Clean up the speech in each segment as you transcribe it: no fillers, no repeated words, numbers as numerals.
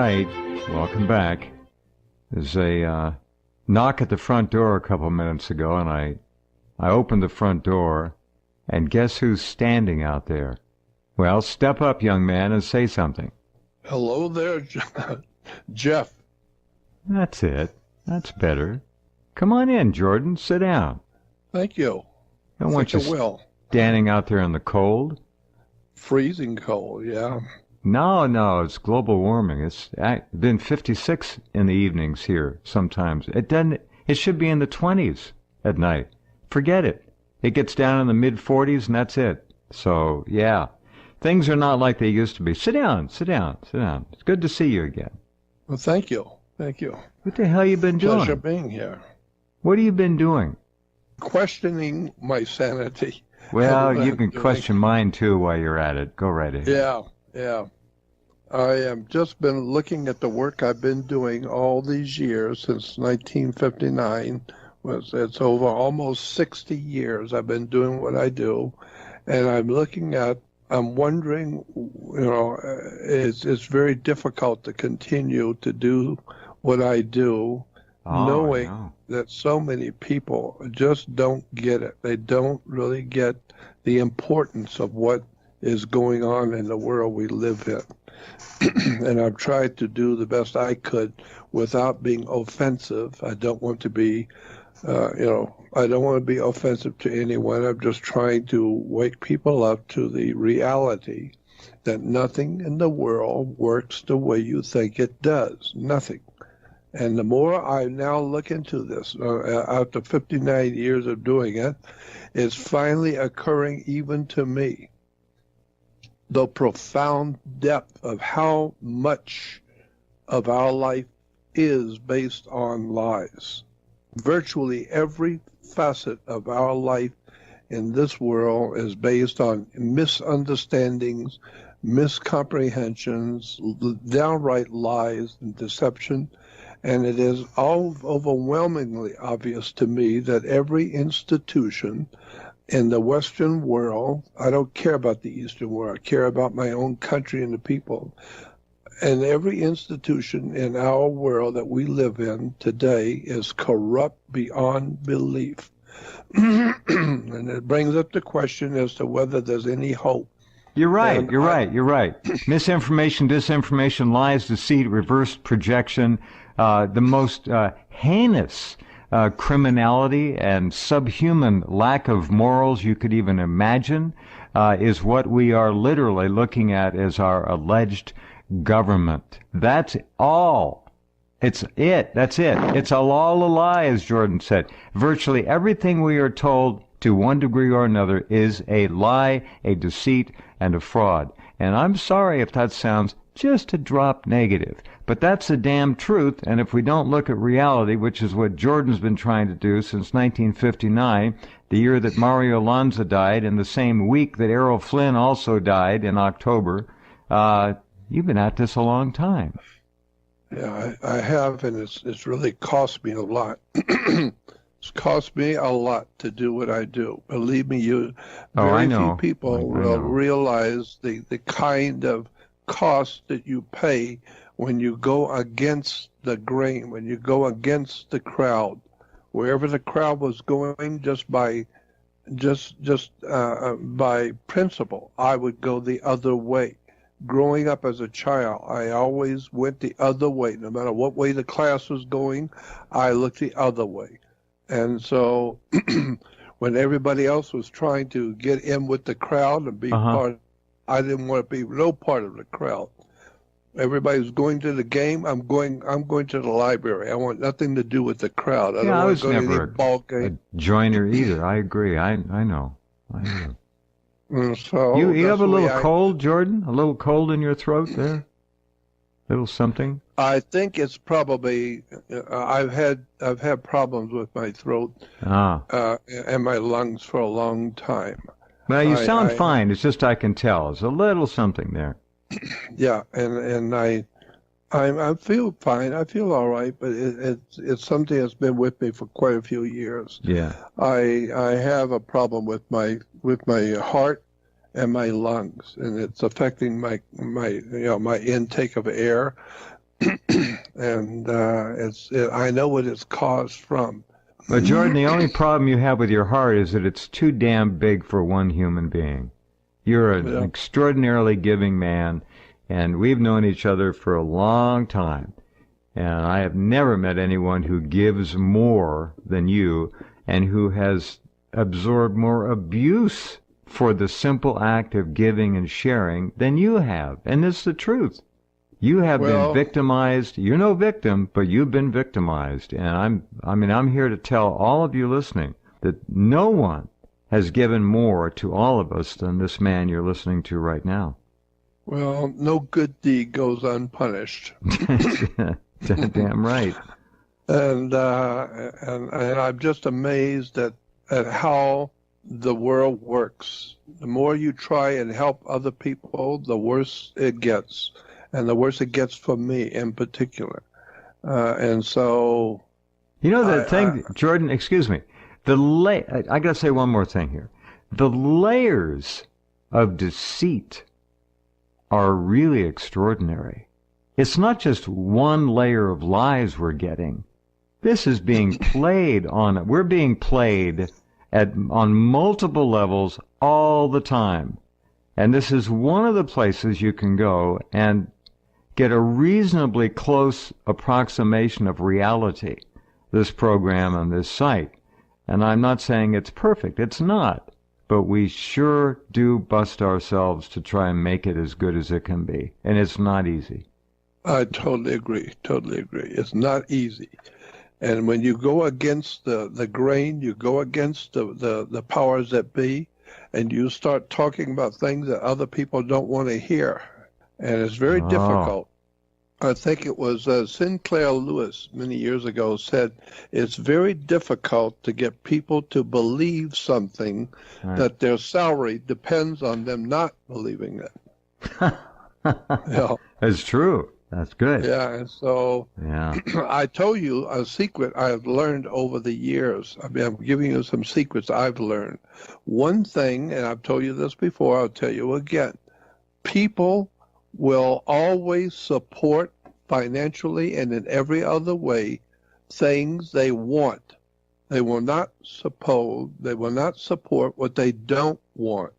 right. Welcome back. There's a knock at the front door a couple minutes ago, and I opened the front door, and guess who's standing out there? Well, step up, young man, and say something. Hello there, Jeff. That's it. That's better. Come on in, Jordan. Sit down. Thank you. I don't want you standing out there in the cold. Freezing cold, yeah. No, it's global warming. It's been 56 in the evenings here sometimes. It should be in the 20s at night. Forget it. It gets down in the mid-40s and that's it. So, yeah. Things are not like they used to be. Sit down. It's good to see you again. Well, thank you. What the hell you been doing? Pleasure being here. What have you been doing? Questioning my sanity. Well, you can question mine too while you're at it. Go right ahead. Yeah. I have just been looking at the work I've been doing all these years since 1959. It's over almost 60 years I've been doing what I do, and I'm wondering, it's very difficult to continue to do what I do, knowing that so many people just don't get it. They don't really get the importance of what is going on in the world we live in. And I've tried to do the best I could without being offensive. I don't want to be, I don't want to be offensive to anyone. I'm just trying to wake people up to the reality that nothing in the world works the way you think it does. Nothing. And the more I now look into this, after 59 years of doing it, it's finally occurring even to me. The profound depth of how much of our life is based on lies. Virtually every facet of our life in this world is based on misunderstandings, miscomprehensions, downright lies and deception. And it is overwhelmingly obvious to me that every institution in the Western world, I don't care about the Eastern world, I care about my own country and the people. And every institution in our world that we live in today is corrupt beyond belief. And it brings up the question as to whether there's any hope. You're right. Misinformation, disinformation, lies, deceit, reverse projection, the most heinous criminality and subhuman lack of morals you could even imagine is what we are literally looking at as our alleged government. That's all. That's it. It's all a lie, as Jordan said. Virtually everything we are told to one degree or another is a lie, a deceit, and a fraud. And I'm sorry if that sounds just a drop negative, but that's the damn truth. And if we don't look at reality, which is what Jordan's been trying to do since 1959, the year that Mario Lanza died, and the same week that Errol Flynn also died in October, you've been at this a long time. Yeah, I have, and it's really cost me a lot. It's cost me a lot to do what I do. Believe me, very few people will realize the kind of cost that you pay when you go against the grain, when you go against the crowd. Wherever the crowd was going, just by principle, I would go the other way. Growing up as a child, I always went the other way. No matter what way the class was going, I looked the other way. And so when everybody else was trying to get in with the crowd and be part, I didn't want to be no part of the crowd. Everybody's going to the game. I'm going to the library. I want nothing to do with the crowd. I was never a joiner either. I agree. I know. So you have a little cold, Jordan? A little cold in your throat there? A little something? I think it's probably I've had problems with my throat and my lungs for a long time. Well, you sound fine. It's just I can tell. There's a little something there. Yeah, and I feel fine. I feel all right, but it's something that's been with me for quite a few years. Yeah. I have a problem with my heart and my lungs, and it's affecting my intake of air. And I know what it's caused from. But Jordan, the only problem you have with your heart is that it's too damn big for one human being. You're an Yeah. extraordinarily giving man, and we've known each other for a long time. And I have never met anyone who gives more than you and who has absorbed more abuse for the simple act of giving and sharing than you have. And it's the truth. You have been Well, victimized. You're no victim, but you've been victimized. And I'm here to tell all of you listening that no one has given more to all of us than this man you're listening to right now. well, no good deed goes unpunished. Damn right. And I'm just amazed at how the world works. The more you try and help other people, the worse it gets, and the worse it gets for me in particular. And so, You know the thing, Jordan, excuse me. I got to say one more thing here. The layers of deceit are really extraordinary. It's not just one layer of lies we're getting. This is being played on. We're being played on multiple levels all the time. And this is one of the places you can go and get a reasonably close approximation of reality, this program on this site. And I'm not saying it's perfect. It's not. But we sure do bust ourselves to try and make it as good as it can be. And it's not easy. I totally agree. Totally agree. It's not easy. And when you go against the grain, you go against the powers that be, and you start talking about things that other people don't want to hear. And it's very difficult. I think it was Sinclair Lewis many years ago said it's very difficult to get people to believe something that their salary depends on them not believing it. Yeah. It's true. That's good. Yeah, and so I told you a secret I've learned over the years. I mean, I'm giving you some secrets I've learned. One thing, and I've told you this before, I'll tell you again. People will always support financially and in every other way things they want. They will not support what they don't want.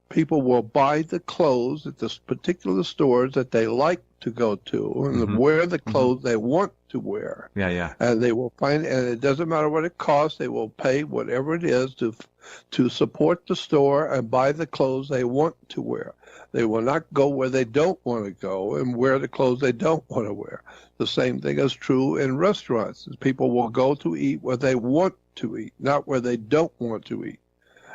People will buy the clothes at this particular stores that they like to go to and wear the clothes they want to wear. Yeah. And they will find, and it doesn't matter what it costs, they will pay whatever it is to support the store and buy the clothes they want to wear. They will not go where they don't want to go and wear the clothes they don't want to wear. The same thing is true in restaurants. People will go to eat where they want to eat, not where they don't want to eat.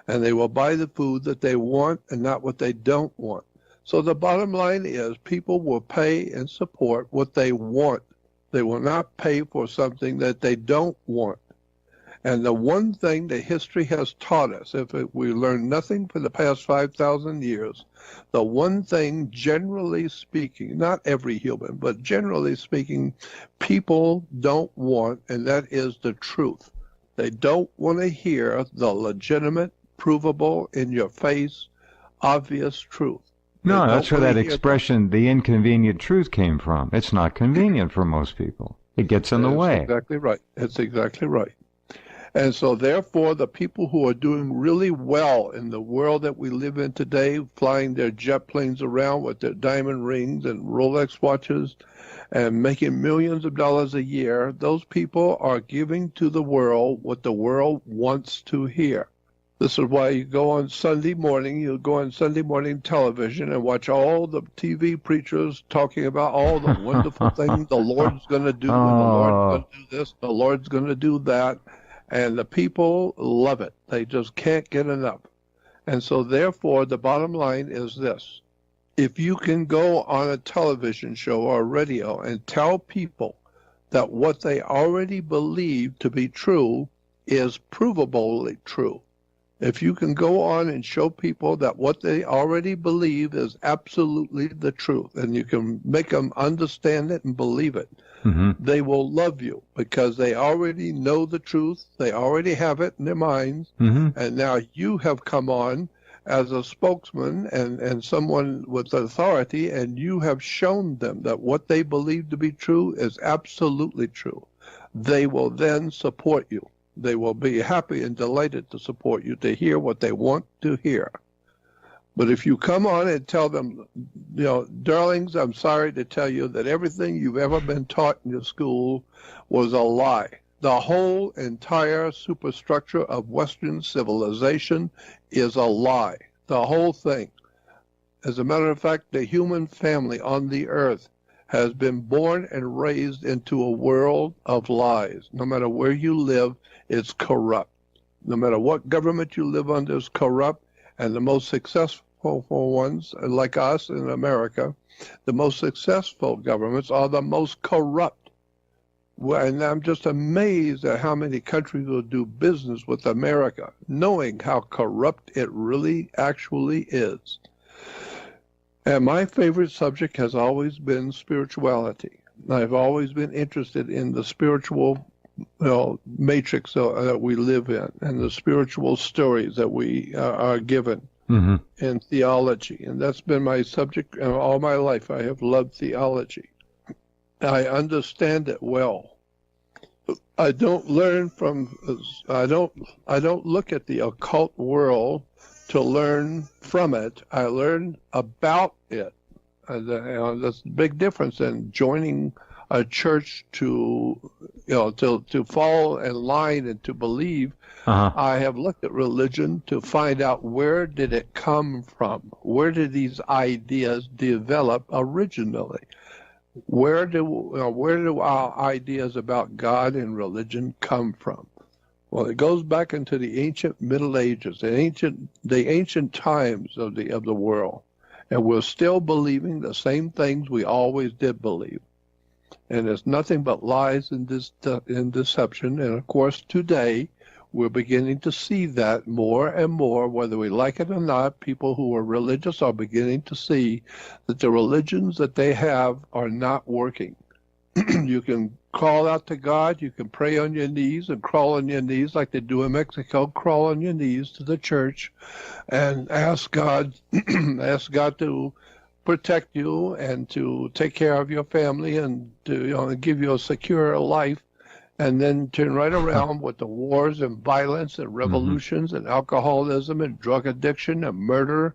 And they will buy the food that they want and not what they don't want. So the bottom line is people will pay and support what they want. They will not pay for something that they don't want. And the one thing that history has taught us, we learned nothing for the past 5,000 years, the one thing, generally speaking, not every human, but generally speaking, people don't want, and that is the truth. They don't want to hear the legitimate, provable, in your face, obvious truth. No, that's where that expression, the inconvenient truth, came from. It's not convenient for most people. It gets in the way. That's exactly right. It's exactly right. And so therefore, the people who are doing really well in the world that we live in today, flying their jet planes around with their diamond rings and Rolex watches and making millions of dollars a year, those people are giving to the world what the world wants to hear. This is why you go on Sunday morning television and watch all the TV preachers talking about all the wonderful things the Lord's going to do, and the Lord's going to do this, the Lord's going to do that. And the people love it. They just can't get enough. And so therefore, the bottom line is this. If you can go on a television show or radio and tell people that what they already believe to be true is provably true, if you can go on and show people that what they already believe is absolutely the truth, and you can make them understand it and believe it, they will love you because they already know the truth. They already have it in their minds. And now you have come on as a spokesman and someone with authority, and you have shown them that what they believe to be true is absolutely true. They will then support you. They will be happy and delighted to support you, to hear what they want to hear. But if you come on and tell them, darlings, I'm sorry to tell you that everything you've ever been taught in your school was a lie. The whole entire superstructure of Western civilization is a lie. The whole thing. As a matter of fact, the human family on the earth has been born and raised into a world of lies. No matter where you live, it's corrupt. No matter what government you live under, it's corrupt. And the most successful ones, like us in America, the most successful governments are the most corrupt. And I'm just amazed at how many countries will do business with America, knowing how corrupt it really actually is. And my favorite subject has always been spirituality. I've always been interested in the spiritual matrix that we live in, and the spiritual stories that we are given in theology. And that's been my subject all my life. I have loved theology. I understand it well. I don't learn from, I don't look at the occult world to learn from it. I learn about it. That's a big difference in joining a church to fall in line and to believe. I have looked at religion to find out, where did it come from? Where did these ideas develop originally? Where do our ideas about God and religion come from? Well, it goes back into the ancient Middle Ages, the ancient times of the world, and we're still believing the same things we always did believe. And it's nothing but lies and deception. And of course, today we're beginning to see that more and more, whether we like it or not. People who are religious are beginning to see that the religions that they have are not working. You can call out to God, you can pray on your knees and crawl on your knees like they do in Mexico, crawl on your knees to the church and ask God, to protect you and to take care of your family and to give you a secure life, and then turn right around with the wars and violence and revolutions and alcoholism and drug addiction and murder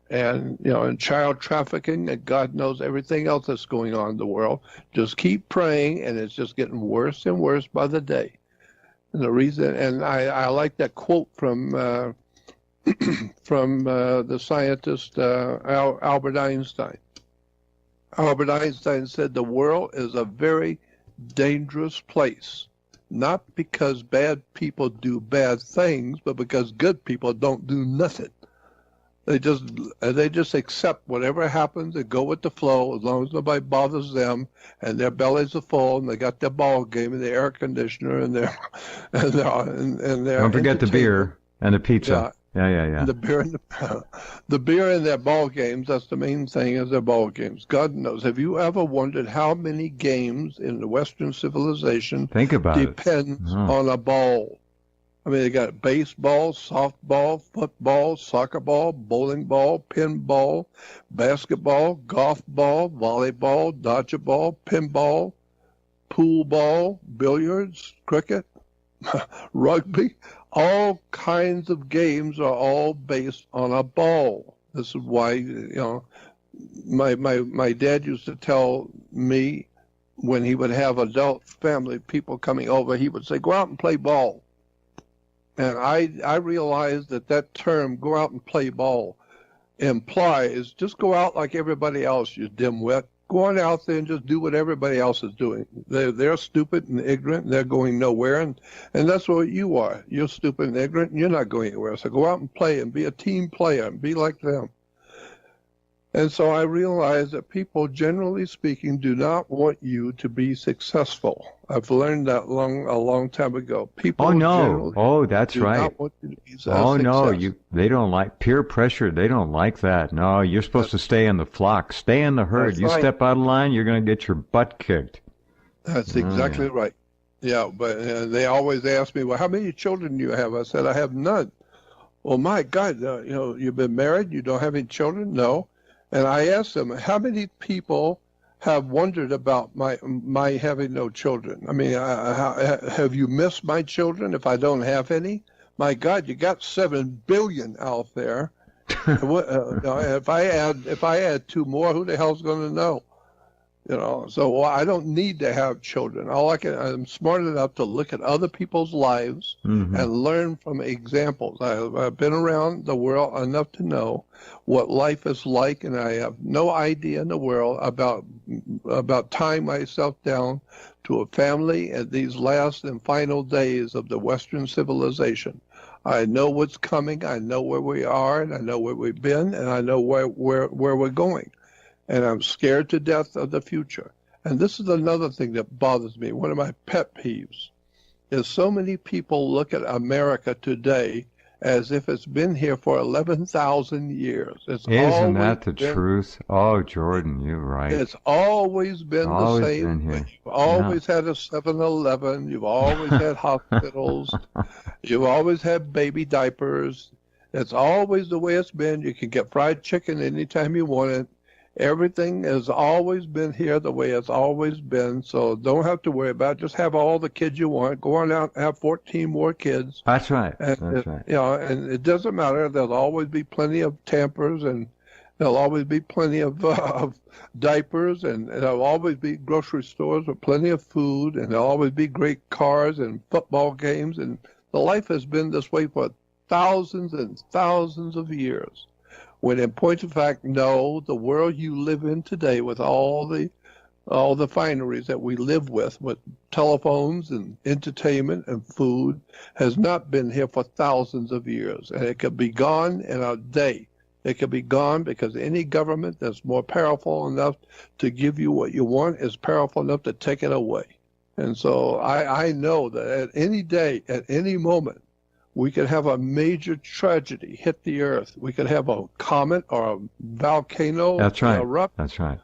and and child trafficking and God knows everything else that's going on in the world. Just keep praying, and it's just getting worse and worse by the day. And the reason, and I like that quote from the scientist Albert Einstein. Albert Einstein said the world is a very dangerous place, not because bad people do bad things, but because good people don't do nothing. They just accept whatever happens and go with the flow as long as nobody bothers them, and their bellies are full, and they got their ball game and their air conditioner and their Don't forget the beer and the pizza. Yeah. The beer and their ball games, that's the main thing, is their ball games. God knows. Have you ever wondered how many games in the Western civilization depends on a ball? I mean, they got baseball, softball, football, soccer ball, bowling ball, pinball, basketball, golf ball, volleyball, dodgeball, pinball, pool ball, billiards, cricket, rugby. All kinds of games are all based on a ball. This is why, my dad used to tell me when he would have adult family people coming over, he would say, go out and play ball. And I realized that term, go out and play ball, implies just go out like everybody else, you dimwit. Go on out there and just do what everybody else is doing. They're stupid and ignorant, and they're going nowhere, and that's what you are. You're stupid and ignorant, and you're not going anywhere. So go out and play and be a team player and be like them. And so I realized that people, generally speaking, do not want you to be successful. I've learned that a long time ago. People that's do right. not want you to be successful. They don't like peer pressure. They don't like that. No, you're supposed to stay in the flock, stay in the herd. You step out of line, you're going to get your butt kicked. That's exactly right. Yeah, but they always ask me, well, how many children do you have? I said, I have none. well, my God, you've been married, you don't have any children? No. And I asked them, how many people have wondered about my having no children? I mean, have you missed my children if I don't have any? My God, you got 7 billion out there. If I add 2 more, who the hell's going to know? So I don't need to have children. I'm smart enough to look at other people's lives and learn from examples. I've been around the world enough to know what life is like, and I have no idea in the world about tying myself down to a family at these last and final days of the Western civilization. I know what's coming. I know where we are, and I know where we've been, and I know where we're going. And I'm scared to death of the future. And this is another thing that bothers me. One of my pet peeves is so many people look at America today as if it's been here for 11,000 years. Isn't that the truth? Oh, Jordan, you're right. It's always been the same way. You've always had a 7-Eleven. You've always had hospitals. You've always had baby diapers. It's always the way it's been. You can get fried chicken anytime you want it. Everything has always been here the way it's always been, so don't have to worry about it. Just have all the kids you want. Go on out and have 14 more kids. That's right. And, and it doesn't matter. There'll always be plenty of Pampers, and there'll always be plenty of diapers, and there'll always be grocery stores with plenty of food, and there'll always be great cars and football games. And the life has been this way for thousands and thousands of years. When in point of fact, no, the world you live in today with all the fineries that we live with telephones and entertainment and food, has not been here for thousands of years. And it could be gone in a day. It could be gone because any government that's more powerful enough to give you what you want is powerful enough to take it away. And so I know that at any day, at any moment, we could have a major tragedy hit the earth. We could have a comet or a volcano erupt. That's right.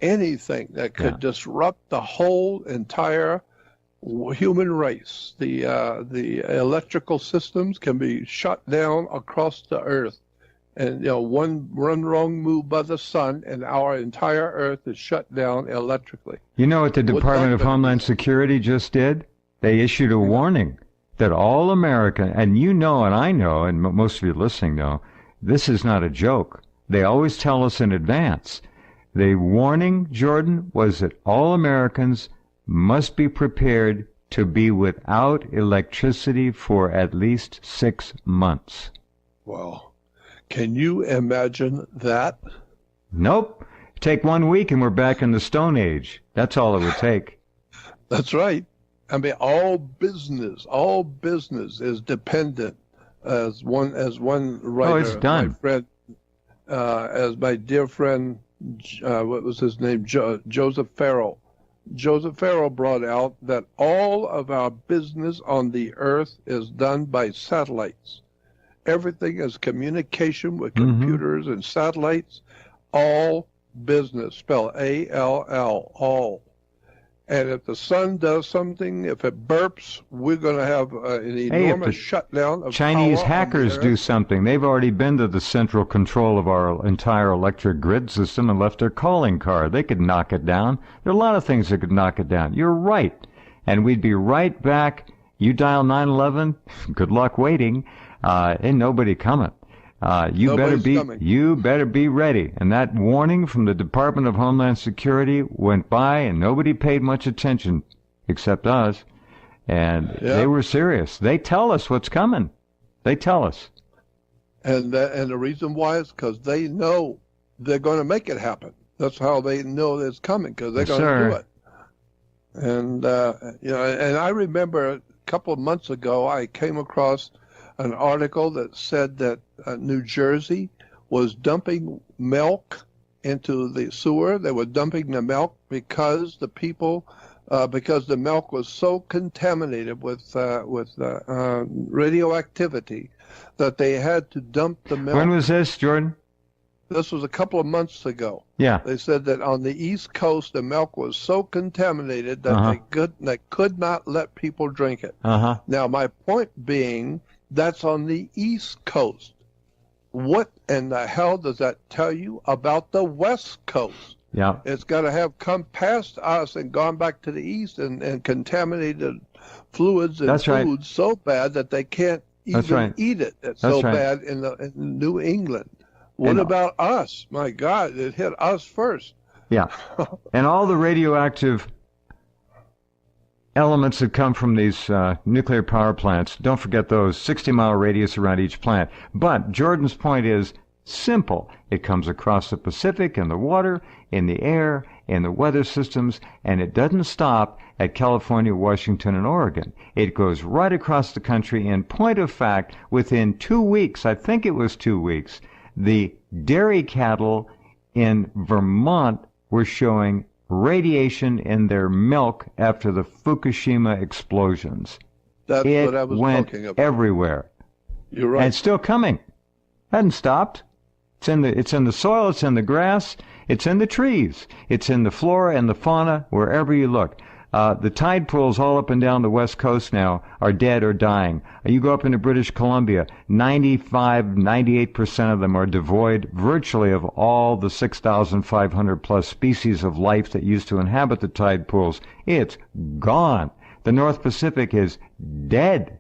Anything that could disrupt the whole entire human race. The electrical systems can be shut down across the earth. And one wrong move by the sun, and our entire earth is shut down electrically. You know what the Department of Homeland Security just did? They issued a warning that all American, and you know and I know, and most of you listening know, this is not a joke. They always tell us in advance. The warning, Jordan, was that all Americans must be prepared to be without electricity for at least 6 months. Well, can you imagine that? Nope. Take 1 week and we're back in the Stone Age. That's all it would take. That's right. I mean, all business is dependent, as one writer. Oh, it's done. My friend, as my dear friend, what was his name? Joseph Farrell. Joseph Farrell brought out that all of our business on the earth is done by satellites. Everything is communication with computers and satellites. All business, spelled A-L-L, all. And if the sun does something, if it burps, we're going to have an enormous shutdown of Chinese power hackers on the earth. do something. They've already been to the central control of our entire electric grid system and left their calling card. They could knock it down. There are a lot of things that could knock it down. You're right. And we'd be right back. You dial 911, good luck waiting. Ain't nobody coming. You better be ready. And that warning from the Department of Homeland Security went by, and nobody paid much attention except us. And they were serious. They tell us what's coming. They tell us. And the reason why is because they know they're going to make it happen. That's how they know it's coming, because they're going to do it. And and I remember a couple of months ago, I came across an article that said that New Jersey was dumping milk into the sewer. They were dumping the milk because because the milk was so contaminated with radioactivity that they had to dump the milk. When was this, Jordan? This was a couple of months ago. Yeah. They said that on the East Coast, the milk was so contaminated that they could not let people drink it. Now, my point being That's on the East Coast. What in the hell does that tell you about the West Coast? Yeah. It's got to have come past us and gone back to the East and contaminated fluids and That's right. foods so bad that they can't That's even right. eat it. It's That's so right. bad in New England. What And- about us? My God, it hit us first. Yeah. And all the radioactive elements that come from these nuclear power plants, don't forget those, 60-mile radius around each plant. But Jordan's point is simple. It comes across the Pacific in the water, in the air, in the weather systems, and it doesn't stop at California, Washington, and Oregon. It goes right across the country. In point of fact, within 2 weeks, I think it was 2 weeks, the dairy cattle in Vermont were showing radiation in their milk after the Fukushima explosions. That's It what I was went talking about. everywhere. You're right. And it's still coming. Hasn't stopped. It's in the soil, it's in the grass, it's in the trees, it's in the flora and the fauna, wherever you look. The tide pools all up and down the west coast now are dead or dying. You go up into British Columbia, 98% of them are devoid virtually of all the 6,500 plus species of life that used to inhabit the tide pools. It's gone. The North Pacific is dead,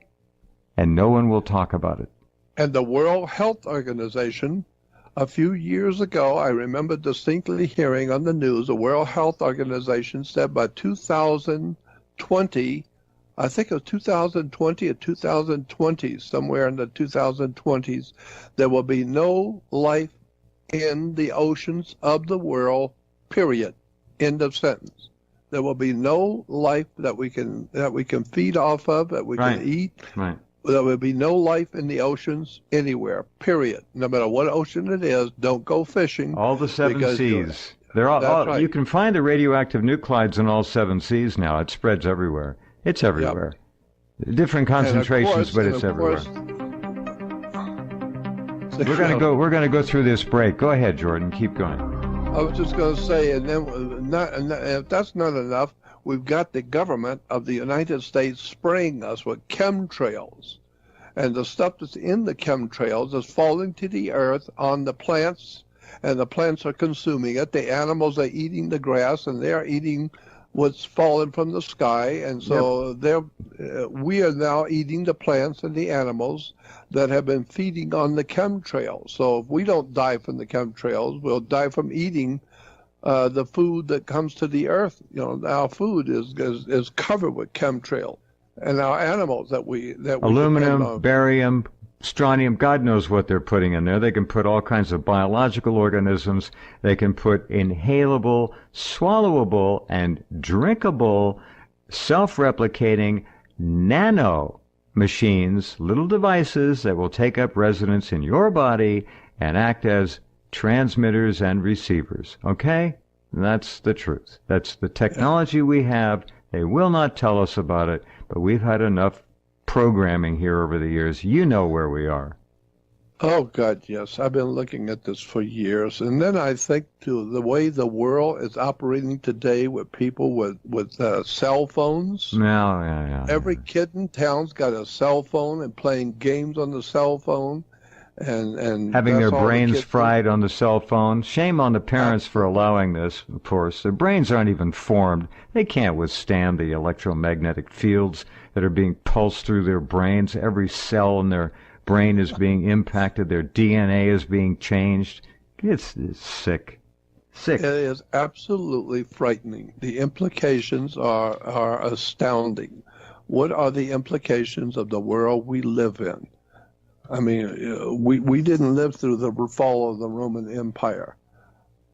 and no one will talk about it. And the World Health Organization, a few years ago, I remember distinctly hearing on the news, the World Health Organization said by 2020, I think it was 2020 or 2020, somewhere in the 2020s, there will be no life in the oceans of the world, period. End of sentence. There will be no life that we can feed off of, that we Right. can eat. Right. There will be no life in the oceans anywhere, period. No matter what ocean it is, don't go fishing. All the seven because seas. They're all, That's right. You can find the radioactive nuclides in all seven seas now. It spreads everywhere. It's everywhere. Different concentrations, but it's everywhere. We're gonna go through this break. Go ahead, Jordan. Keep going. I was just going to say, and then if that's not enough, we've got the government of the United States spraying us with chemtrails. And the stuff that's in the chemtrails is falling to the earth on the plants, and the plants are consuming it. The animals are eating the grass, and they're eating what's fallen from the sky. And so we are now eating the plants and the animals that have been feeding on the chemtrails. So if we don't die from the chemtrails, we'll die from eating the food that comes to the earth. You know, our food is covered with chemtrail, and our animals that we Aluminum, barium, strontium, God knows what they're putting in there. They can put all kinds of biological organisms. They can put inhalable, swallowable, and drinkable, self-replicating nano machines, little devices that will take up residence in your body and act as transmitters and receivers. Okay? That's the truth. That's the technology we have. They will not tell us about it, but we've had enough programming here over the years. You know where we are. Oh, God, yes. I've been looking at this for years. And then I think, too, the way the world is operating today with people with cell phones. Yeah. Every kid in town's got a cell phone and playing games on the cell phone. And having their that's all the brains kids do. fried on the cell phone. Shame on the parents for allowing this, of course. Their brains aren't even formed. They can't withstand the electromagnetic fields that are being pulsed through their brains. Every cell in their brain is being impacted. Their DNA is being changed. It's sick. Sick. It is absolutely frightening. The implications are astounding. What are the implications of the world we live in? I mean, we didn't live through the fall of the Roman Empire.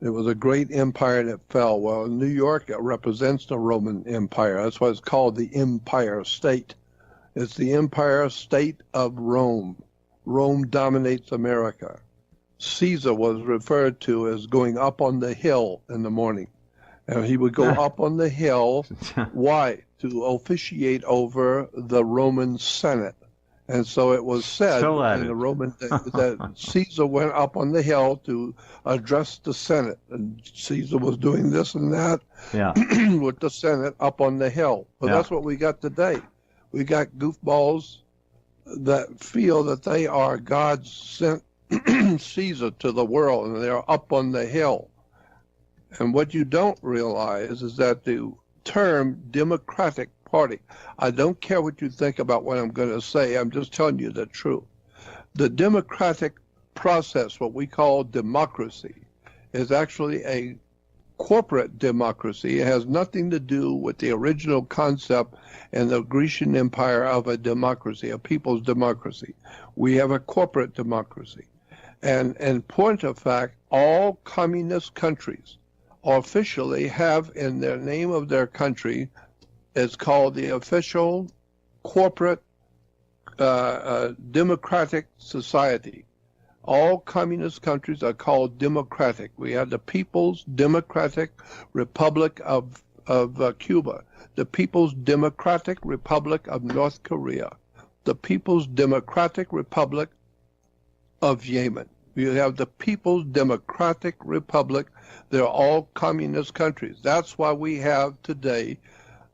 It was a great empire that fell. Well, New York represents the Roman Empire. That's why it's called the Empire State. It's the Empire State of Rome. Rome dominates America. Caesar was referred to as going up on the hill in the morning. And he would go up on the hill. Why? To officiate over the Roman Senate. And so it was said in the Roman that Caesar went up on the hill to address the Senate, and Caesar was doing this and that with the Senate up on the hill. But that's what we got today. We got goofballs that feel that they are God's sent Caesar to the world, and they're up on the hill. And what you don't realize is that the term Democratic Party, I don't care what you think about what I'm going to say, I'm just telling you the truth. The democratic process, what we call democracy, is actually a corporate democracy. It has nothing to do with the original concept in the Grecian Empire of a democracy, a people's democracy. We have a corporate democracy. And in point of fact, all communist countries officially have in their name of their country, it's called the official corporate democratic society. All communist countries are called democratic. We have the People's Democratic Republic of Cuba, the People's Democratic Republic of North Korea, the People's Democratic Republic of Yemen. You have the People's Democratic Republic. They're all communist countries. That's why we have today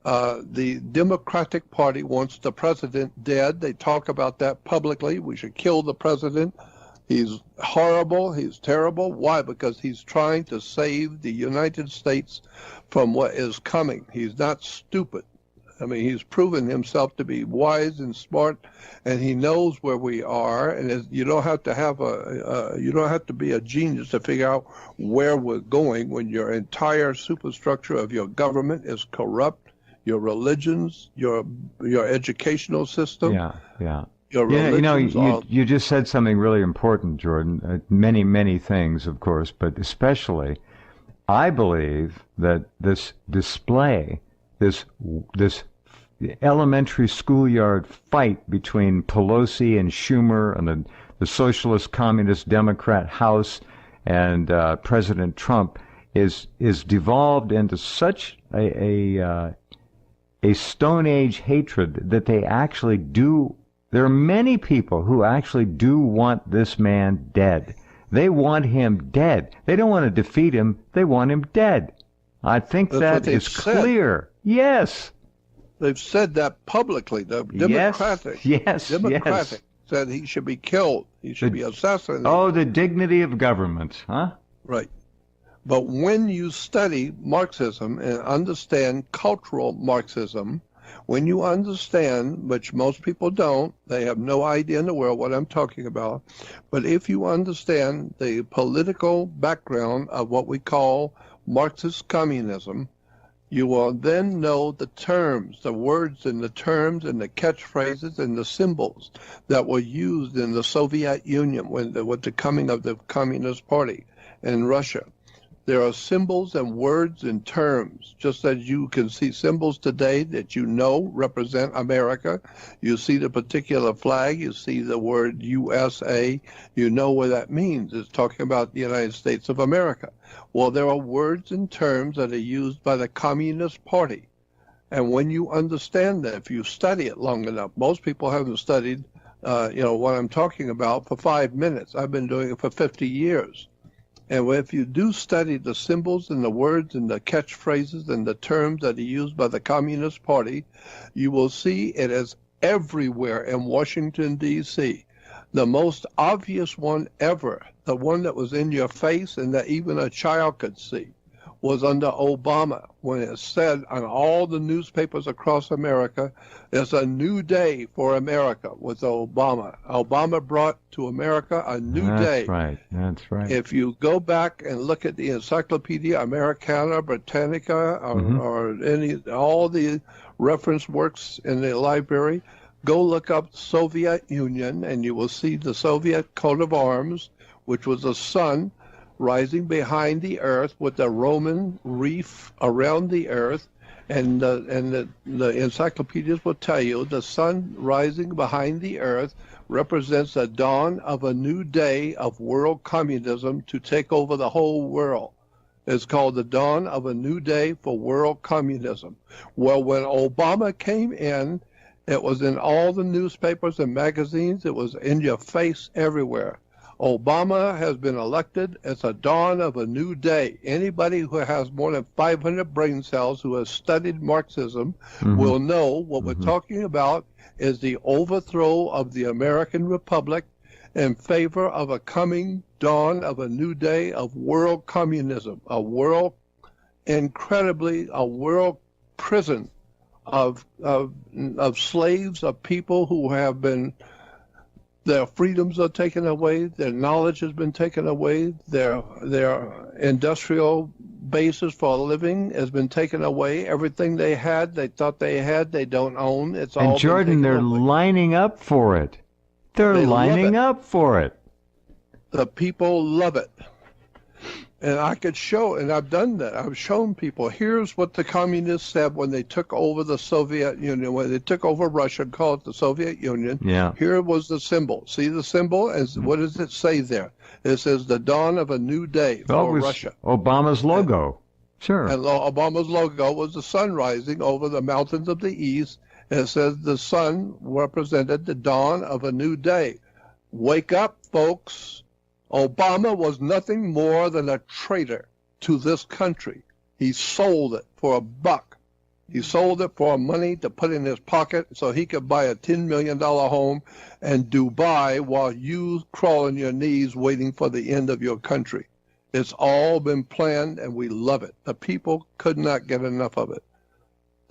the Democratic Party wants the president dead. They talk about that publicly. We should kill the president. He's horrible. He's terrible. Why? Because he's trying to save the United States from what is coming. He's not stupid. I mean, he's proven himself to be wise and smart, and he knows where we are. And you don't have to have you don't have to be a genius to figure out where we're going when your entire superstructure of your government is corrupt, your religions, your educational system. Yeah. You just said something really important, Jordan. Many things, of course, but especially, I believe that this display, this elementary schoolyard fight between Pelosi and Schumer and the Socialist Communist Democrat House and President Trump is devolved into such a Stone Age hatred that they actually do. There are many people who actually do want this man dead. They want him dead. They don't want to defeat him. They want him dead. I think that is clear. Yes. They've said that publicly. The Democratic. Yes. Said he should be killed. He should be assassinated. Oh, the dignity of government, huh? Right. But when you study Marxism and understand cultural Marxism, when you understand, which most people don't, they have no idea in the world what I'm talking about, but if you understand the political background of what we call Marxist communism, you will then know the terms, the words and the terms and the catchphrases and the symbols that were used in the Soviet Union with the coming of the Communist Party in Russia. There are symbols and words and terms, just as you can see symbols today that you know represent America. You see the particular flag, you see the word USA, you know what that means. It's talking about the United States of America. Well, there are words and terms that are used by the Communist Party. And when you understand that, if you study it long enough, most people haven't studied, what I'm talking about for 5 minutes. I've been doing it for 50 years. And if you do study the symbols and the words and the catchphrases and the terms that are used by the Communist Party, you will see it is everywhere in Washington, D.C. The most obvious one ever, the one that was in your face and that even a child could see, was under Obama, when it said on all the newspapers across America, there's a new day for America with Obama. Obama brought to America a new day. That's right. If you go back and look at the Encyclopedia Americana, Britannica, or all the reference works in the library, go look up Soviet Union, and you will see the Soviet coat of arms, which was a sun rising behind the earth with a Roman reef around the earth, and the encyclopedias will tell you the sun rising behind the earth represents the dawn of a new day of world communism to take over the whole world. It's called the dawn of a new day for world communism. Well, when Obama came in, it was in all the newspapers and magazines. It was in your face everywhere. Obama has been elected. It's a dawn of a new day. Anybody who has more than 500 brain cells who has studied Marxism will know what we're talking about is the overthrow of the American Republic in favor of a coming dawn of a new day of world communism, a world prison of slaves, of people who have been, their freedoms are taken away, their knowledge has been taken away, their industrial basis for a living has been taken away. Everything they had, they thought they had, they don't own. It's all And Jordan, they're lining up for it. They're lining up for it. The people love it. And I could show, and I've done that. I've shown people, here's what the communists said when they took over the Soviet Union, when they took over Russia, called it the Soviet Union. Yeah. Here was the symbol. See the symbol? And what does it say there? It says the dawn of a new day for Russia. Obama's logo. Sure. And Obama's logo was the sun rising over the mountains of the east. And it says the sun represented the dawn of a new day. Wake up, folks. Obama was nothing more than a traitor to this country. He sold it for $1. He sold it for money to put in his pocket so he could buy a $10 million home in Dubai while you crawl on your knees waiting for the end of your country. It's all been planned, and we love it. The people could not get enough of it.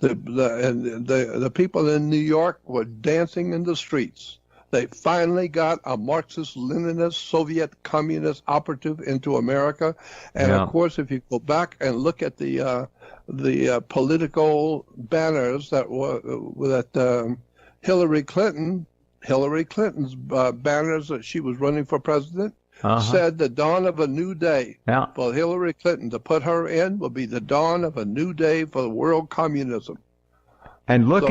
The people in New York were dancing in the streets. They finally got a Marxist-Leninist, Soviet communist operative into America. And, of course, if you go back and look at the political banners that Hillary Clinton's banners that she was running for president, said the dawn of a new day. For Hillary Clinton to put her in will be the dawn of a new day for world communism. And look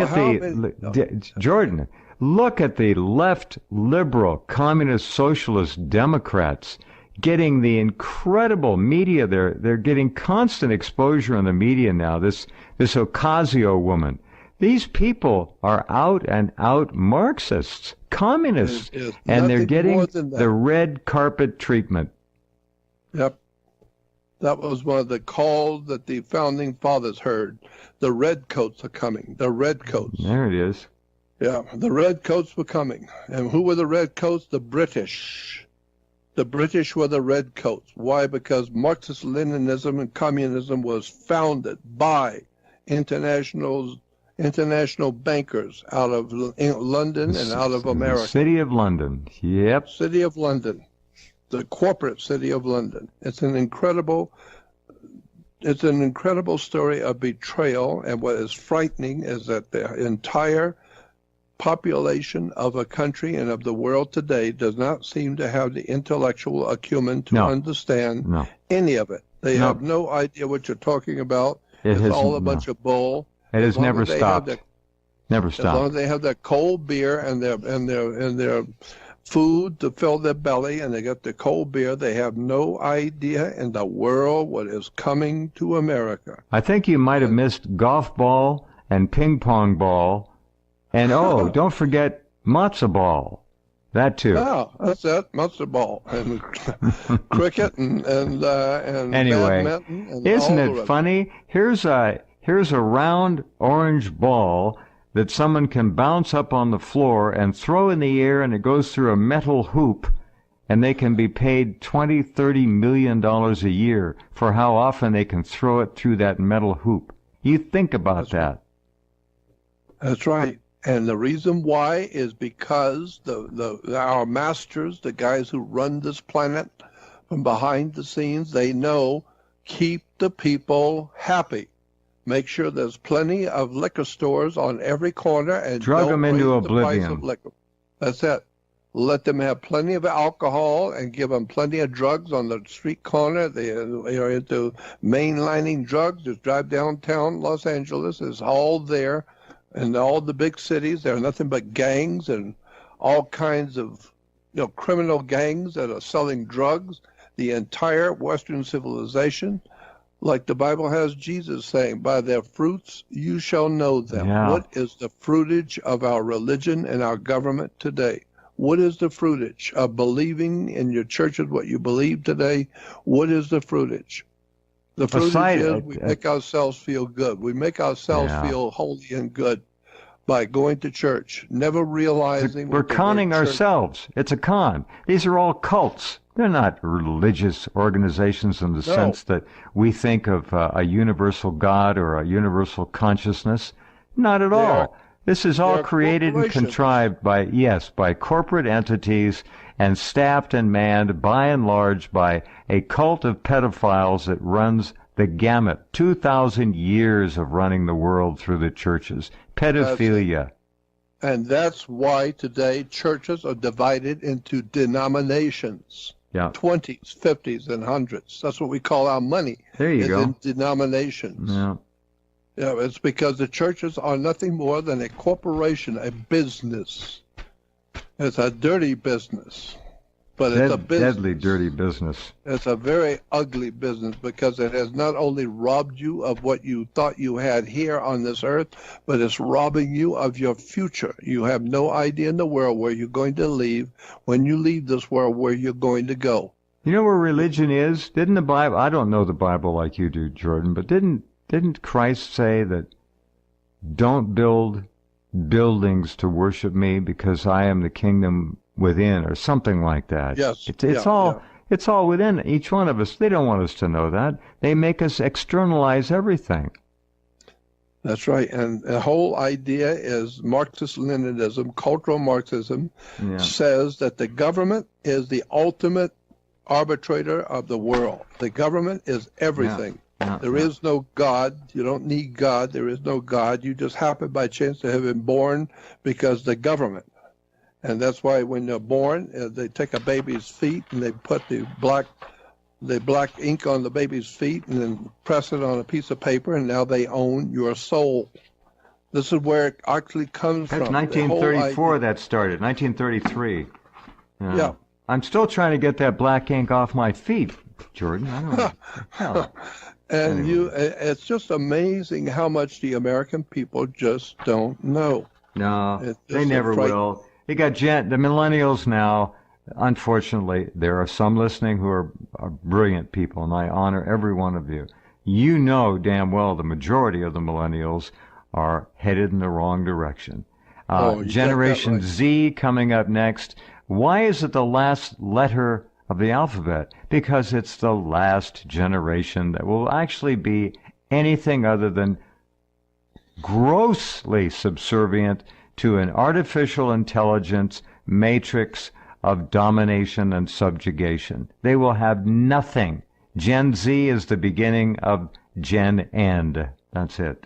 Jordan, look at the left, liberal, communist, socialist Democrats getting the incredible media. They're getting constant exposure in the media now. This Ocasio woman. These people are out and out Marxists, communists, and they're getting the red carpet treatment. Yep. That was one of the calls that the founding fathers heard. The redcoats are coming. The redcoats. There it is. Yeah, the redcoats were coming. And who were the redcoats? The British. The British were the redcoats. Why? Because Marxist-Leninism and communism was founded by international bankers out of London and out of America. The City of London. Yep. City of London. The corporate city of London. It's an incredible story of betrayal, and what is frightening is that the entire population of a country and of the world today does not seem to have the intellectual acumen to understand any of it. They have no idea what you're talking about. It's all a bunch of bull. It has never stopped. Never stopped. As long as they have that cold beer and their food to fill their belly, and they got the cold beer, they have no idea in the world what is coming to America. I think you might have missed golf ball and ping pong ball, and don't forget matzo ball. That too. Oh, that's it, matzo ball and cricket and anyway, badminton. And isn't it funny? Here's a round orange ball that someone can bounce up on the floor and throw in the air, and it goes through a metal hoop, and they can be paid $20-30 million a year for how often they can throw it through that metal hoop. You think about that. That's right. And the reason why is because our masters, the guys who run this planet from behind the scenes, they know, keep the people happy. Make sure there's plenty of liquor stores on every corner and drug them into oblivion. The price of liquor. That's it. Let them have plenty of alcohol and give them plenty of drugs on the street corner. They are into mainlining drugs. Just drive downtown Los Angeles. It's all there. In all the big cities, there are nothing but gangs and all kinds of criminal gangs that are selling drugs. The entire Western civilization, like the Bible has Jesus saying, by their fruits you shall know them. Yeah. What is the fruitage of our religion and our government today? What is the fruitage of believing in your churches what you believe today? What is the fruitage? The fruitage is we make ourselves feel good. We make ourselves feel holy and good by going to church, never realizing we're conning ourselves. It's a con. These are all cults. They're not religious organizations in the sense that we think of a universal God or a universal consciousness. Not at all. This is all created and contrived by corporate entities and staffed and manned by and large by a cult of pedophiles that runs the gamut. 2,000 years of running the world through the churches. Pedophilia. And that's why today churches are divided into denominations. 20s, 50s, and 100s. That's what we call our money. There you go. In denominations. Yeah. Yeah, it's because the churches are nothing more than a corporation, a business. It's a dirty business, but it's a business. Deadly dirty business. It's a very ugly business because it has not only robbed you of what you thought you had here on this earth, but it's robbing you of your future. You have no idea in the world where you're going to leave. When you leave this world, where you're going to go. You know where religion is? Didn't the Bible, I don't know the Bible like you do, Jordan, but didn't Christ say that don't build buildings to worship me because I am the kingdom within, or something like that? Yes. It's all within each one of us. They don't want us to know that. They make us externalize everything. That's right. And the whole idea is Marxist-Leninism, cultural Marxism, says that the government is the ultimate arbitrator of the world. The government is everything. There is no God. You don't need God. There is no God. You just happen by chance to have been born because the government. And that's why when they're born, they take a baby's feet and they put the black ink on the baby's feet and then press it on a piece of paper, and now they own your soul. This is where it actually comes from. That's 1934 that started, 1933. Yeah. I'm still trying to get that black ink off my feet, Jordan. I don't know. And it's just amazing how much the American people just don't know. No, they never will. You got the millennials now. Unfortunately, there are some listening who are brilliant people, and I honor every one of you. You know damn well the majority of the millennials are headed in the wrong direction. Generation Z coming up next. Why is it the last letter of the alphabet? Because it's the last generation that will actually be anything other than grossly subservient to an artificial intelligence matrix of domination and subjugation. They will have nothing. Gen Z is the beginning of Gen End. That's it.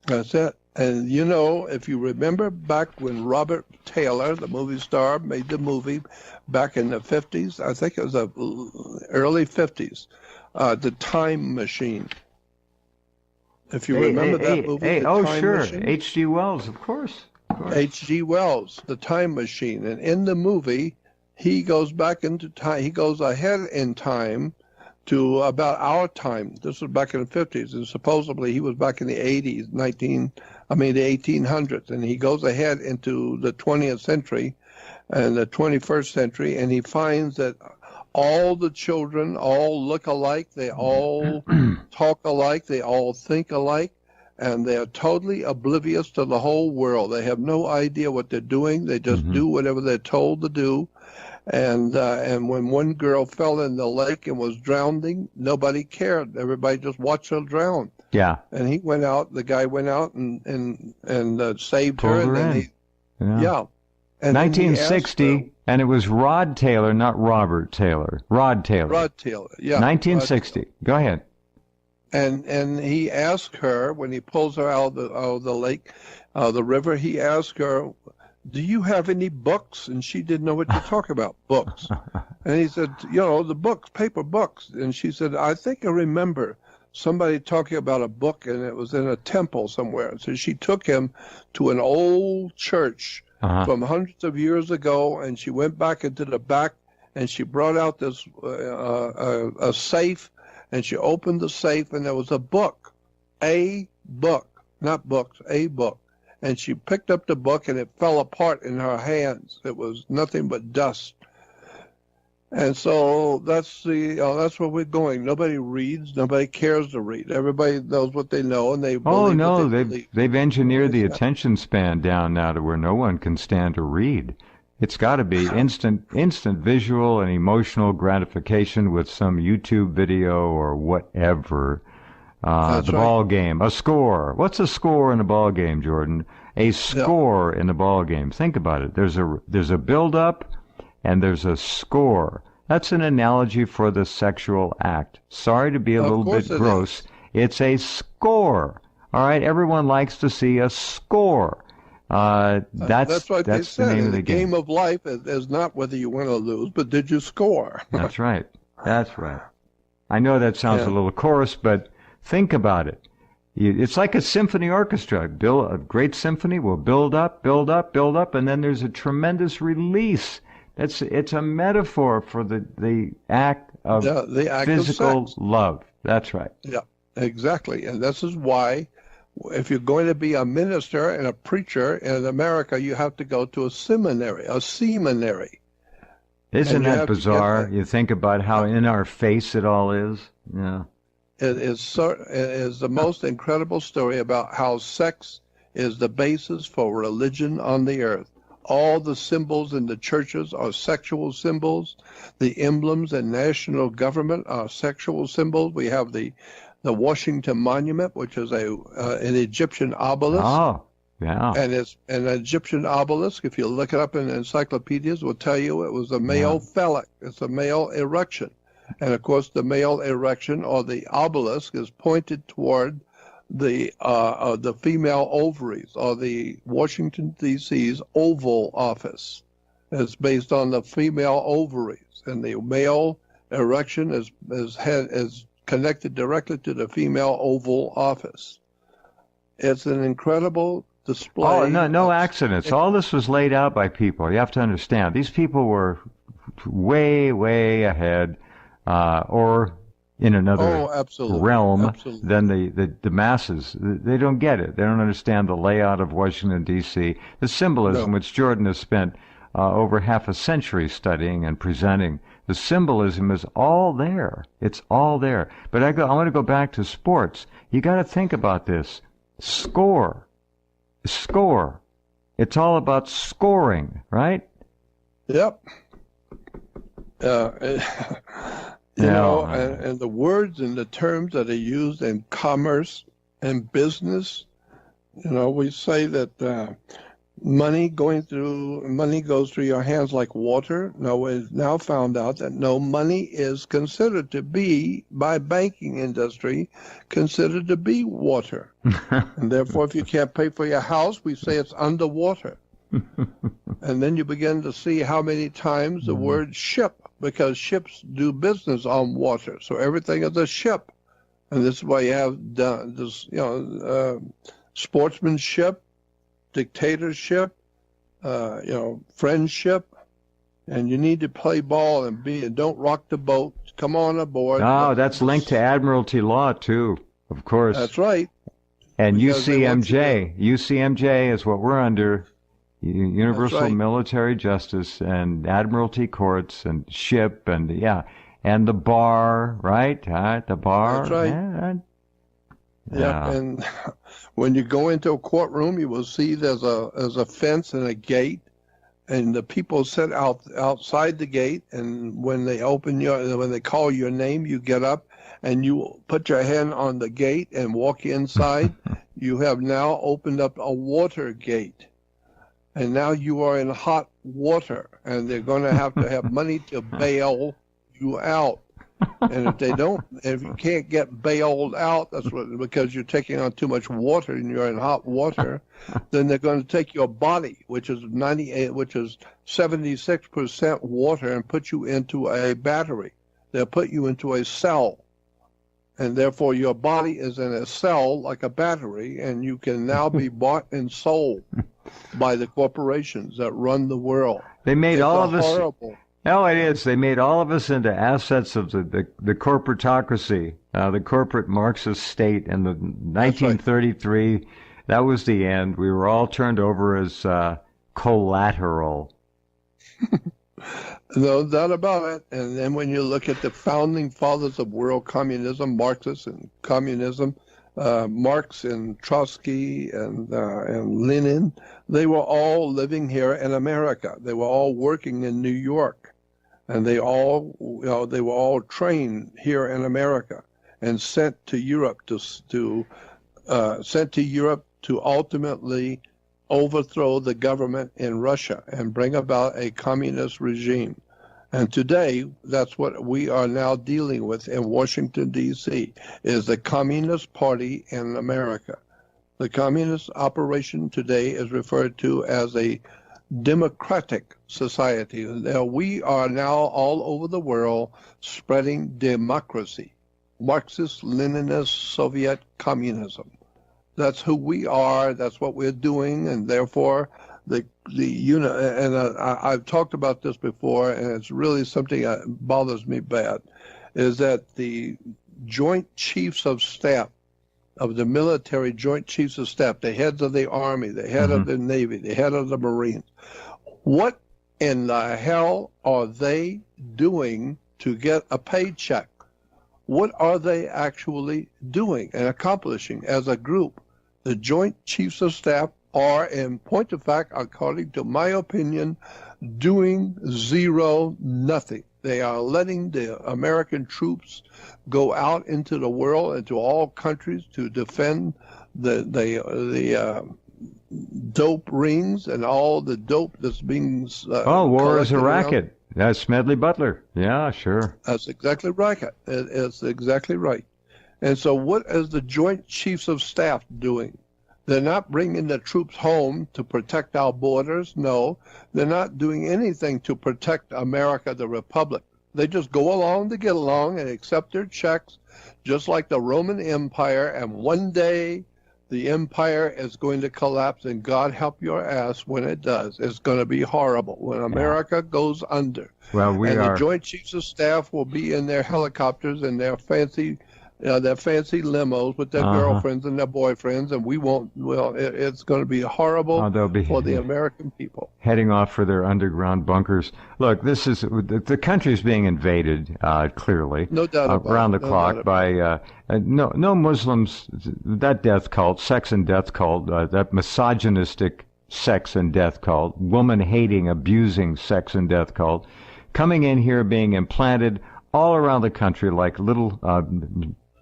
That's it. And you know, if you remember back when Robert Taylor, the movie star, made the movie back in the 50s, I think it was the early 50s, The Time Machine. If you remember that movie, The Time Machine. H.G. Wells, of course. H.G. Wells, The Time Machine. And in the movie, he goes back into time. He goes ahead in time to about our time. This was back in the 50s, and supposedly he was back in the 80s, the 1800s, and he goes ahead into the 20th century and the 21st century, and he finds that all the children all look alike, they all talk alike, they all think alike, and they're totally oblivious to the whole world. They have no idea what they're doing. They just do whatever they're told to do. And when one girl fell in the lake and was drowning, nobody cared. Everybody just watched her drown. Yeah. And he went out. The guy went out and saved Pulled her. her And in. Yeah. And 1960, and it was Rod Taylor, not Robert Taylor. Rod Taylor. Rod Taylor. Yeah. 1960. Go ahead. And he asked her when he pulls her out of the lake, the river. He asked her, "Do you have any books?" And she didn't know what to talk about, books. And he said, the books, paper books. And she said, "I think I remember somebody talking about a book, and it was in a temple somewhere." So she took him to an old church from hundreds of years ago, and she went back into the back, and she brought out this a safe, and she opened the safe, and there was a book, not books, a book. and she picked up the book, and it fell apart in her hands. It was nothing but dust. And so that's where we're going. Nobody reads. Nobody cares to read. Everybody knows what they know, and they believe what they believe. They've engineered the attention span down now to where no one can stand to read. It's got to be instant visual and emotional gratification with some YouTube video or whatever. Ball game, a score. What's a score in a ball game, Jordan? A score in a ball game. Think about it. There's a build up. And there's a score. That's an analogy for the sexual act. Sorry to be a little bit gross. It's a score. All right? Everyone likes to see a score. That's what they said. The name of the game of life is not whether you win or lose, but did you score? That's right. That's right. I know that sounds a little coarse, but think about it. It's like a symphony orchestra. A great symphony will build up, and then there's a tremendous release. It's a metaphor for the act of the act physical of sex. love. That's right. Yeah, exactly. And this is why, if you're going to be a minister and a preacher in America, you have to go to a seminary. Isn't that bizarre? You think about how in our face it all is. Yeah. It is the most incredible story about how sex is the basis for religion on the earth. All the symbols in the churches are sexual symbols. The emblems in national government are sexual symbols. We have the Washington Monument, which is an Egyptian obelisk. Oh, yeah. And it's an Egyptian obelisk. If you look it up in encyclopedias, will tell you it was a male phallic. It's a male erection. And, of course, the male erection or the obelisk is pointed toward the female ovaries, or the Washington, D.C.'s Oval Office. It's based on the female ovaries, and the male erection is connected directly to the female Oval Office. It's an incredible display. Oh, no accidents. All this was laid out by people. You have to understand. These people were way, way ahead, or in another realm than the masses. They don't get it. They don't understand the layout of Washington, D.C., the symbolism, which Jordan has spent over half a century studying and presenting. The symbolism is all there. It's all there. But I want to go back to sports. You got to think about this. Score. It's all about scoring, right? Yep. And the words and the terms that are used in commerce and business, we say that money goes through your hands like water. No, we've now found out that money is considered to be, by banking industry, considered to be water. And therefore, if you can't pay for your house, we say it's underwater. And then you begin to see how many times the word ship, because ships do business on water. So everything is a ship. And this is why you have this, sportsmanship, dictatorship, friendship, and you need to play ball and don't rock the boat. Come on aboard. Oh, that's linked to admiralty law too, of course. That's right. And UCMJ is what we're under. Universal military justice and admiralty courts and ship and the bar, right? The bar. That's right. Yeah. And when you go into a courtroom, you will see there's a fence and a gate, and the people sit outside the gate. And when they call your name, you get up and you put your hand on the gate and walk inside. You have now opened up a water gate. And now you are in hot water, and they're going to have money to bail you out. And if you can't get bailed out, because you're taking on too much water and you're in hot water, then they're going to take your body, which is 76% water, and put you into a battery. They'll put you into a cell. And therefore your body is in a cell like a battery, and you can now be bought and sold by the corporations that run the world. They made all of us horrible. No, it is. They made all of us into assets of the corporatocracy, the corporate Marxist state, and the 1933 That was the end. We were all turned over as collateral. No doubt about it. And then when you look at the founding fathers of world communism, Marxists and communism, Marx and Trotsky and Lenin, they were all living here in America. They were all working in New York, and they were all trained here in America and sent to Europe to ultimately overthrow the government in Russia and bring about a communist regime. And today, that's what we are now dealing with in Washington, D.C., is the Communist Party in America. The communist operation today is referred to as a democratic society. Now, we are now all over the world spreading democracy, Marxist, Leninist, Soviet communism. That's who we are. That's what we're doing, and therefore I've talked about this before, and it's really something that bothers me bad, is that the Joint Chiefs of Staff of the military, Joint Chiefs of Staff, the heads of the Army, the head of the Navy, the head of the Marines, what in the hell are they doing to get a paycheck? What are they actually doing and accomplishing as a group? The Joint Chiefs of Staff are, in point of fact, according to my opinion, doing nothing. They are letting the American troops go out into the world, into all countries, to defend the dope rings and all the dope that's being war is a racket. Around. That's Smedley Butler. Yeah, sure. That's exactly right. It's exactly right. And so what is the Joint Chiefs of Staff doing? They're not bringing the troops home to protect our borders. No, they're not doing anything to protect America, the Republic. They just go along to get along and accept their checks, just like the Roman Empire. And one day the empire is going to collapse, and God help your ass when it does. It's going to be horrible when America goes under. Well, the Joint Chiefs of Staff will be in their helicopters and their fancy limos with their girlfriends and their boyfriends, and we won't. Well, it's going to be horrible for the American people. Heading off for their underground bunkers. Look, this is the country's being invaded, clearly, no doubt about around the no clock by no Muslims. That death cult, sex and death cult, that misogynistic sex and death cult, woman-hating, abusing sex and death cult, coming in here, being implanted all around the country like little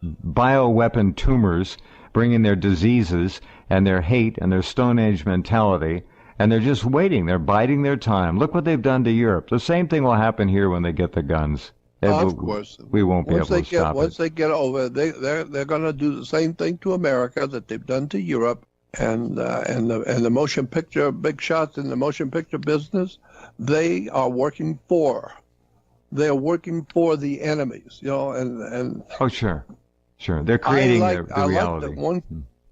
bioweapon tumors, bringing their diseases and their hate and their Stone Age mentality, and they're just waiting. They're biding their time. Look what they've done to Europe. The same thing will happen here when they get the guns. Of course. We won't be able to stop it. Once they get over, they're going to do the same thing to America that they've done to Europe, and the motion picture big shots in the motion picture business. They are working for. They're working for the enemies, and oh, sure. They're creating the reality.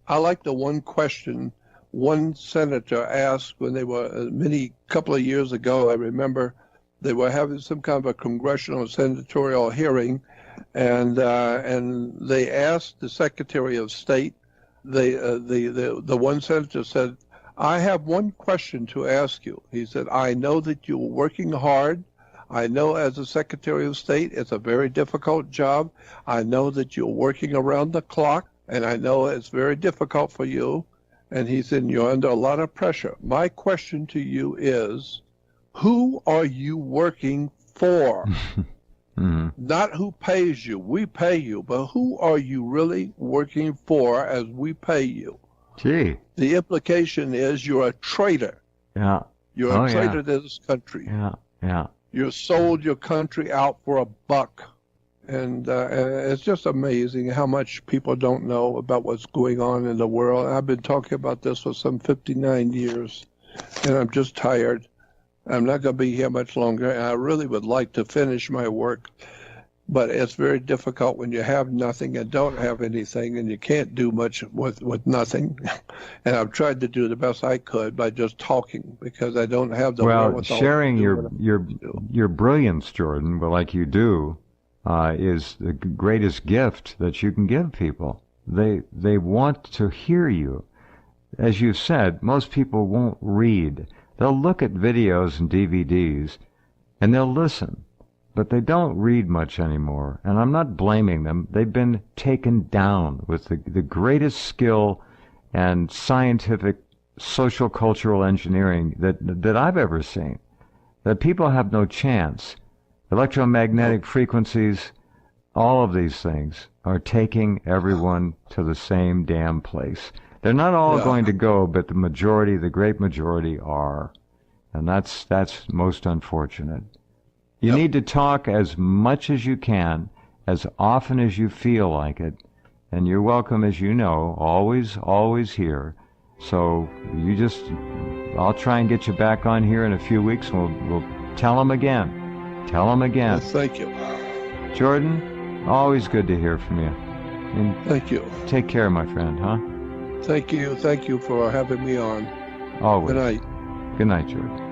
I like the one question one senator asked when they were couple of years ago. I remember they were having some kind of a congressional senatorial hearing, and they asked the Secretary of State. The one senator said, "I have one question to ask you." He said, "I know that you're working hard. I know as a Secretary of State, it's a very difficult job. I know that you're working around the clock, and I know it's very difficult for you." And he said, "You're under a lot of pressure. My question to you is, who are you working for?" Not who pays you. We pay you, but who are you really working for as we pay you? Gee. The implication is you're a traitor. Yeah. You're a traitor to this country. Yeah. You sold your country out for $1. And it's just amazing how much people don't know about what's going on in the world. I've been talking about this for some 59 years, and I'm just tired. I'm not going to be here much longer, and I really would like to finish my work. But it's very difficult when you have nothing and don't have anything, and you can't do much with nothing. And I've tried to do the best I could by just talking, because I don't have the wherewithal. Sharing your brilliance, Jordan, like you do, is the greatest gift that you can give people. They want to hear you. as you said, most people won't read. They'll look at videos and DVDs, and they'll listen, but they don't read much anymore. And I'm not blaming them. They've been taken down with the greatest skill and scientific, social, cultural engineering that I've ever seen. That people have no chance. Electromagnetic frequencies, all of these things are taking everyone to the same damn place. They're not all going to go, but the majority, the great majority are. And that's most unfortunate. You need to talk as much as you can, as often as you feel like it. And you're welcome, as you know, always here. So I'll try and get you back on here in a few weeks, and we'll tell them again. Tell them again. Well, thank you. Jordan, always good to hear from you. And thank you. Take care, my friend, huh? Thank you. Thank you for having me on. Always. Good night. Good night, Jordan.